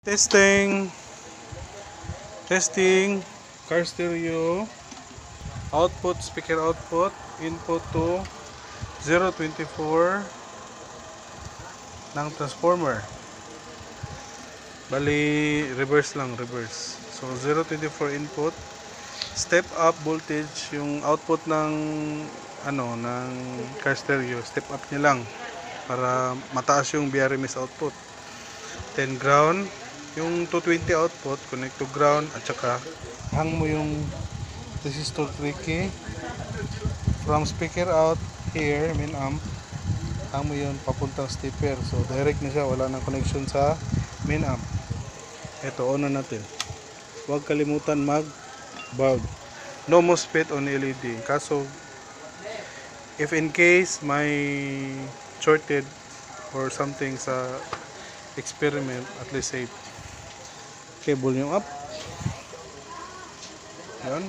Testing. Testing. Car stereo. Output, speaker output. Input to 024 ng transformer. Bali, reverse lang, reverse. So, 024 input. Step up voltage, yung output ng ng car stereo. Step up niya lang para mataas yung BRMS output. 10 ground. Yung 220 output, connect to ground at saka hang mo yung resistor 3K from speaker out here, main amp, hang mo yun papuntang stepper. So direct na siya, wala nang connection sa main amp. Ito, on na natin. Huwag kalimutan mag bulb. No MOSFET on LED. Kaso if in case may shorted or something sa experiment, at least safe. Cable yung up. Yan.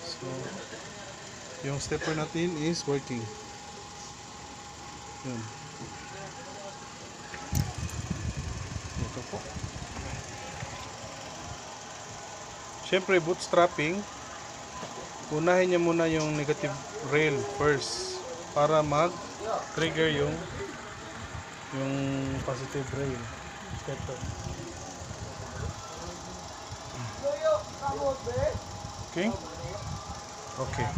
So, yung stepper natin is working. Yan. Ito po. Siyempre, bootstrapping. Unahin niya muna yung negative rail first para mag-trigger yung positive rail. Ito. Okay? Okay.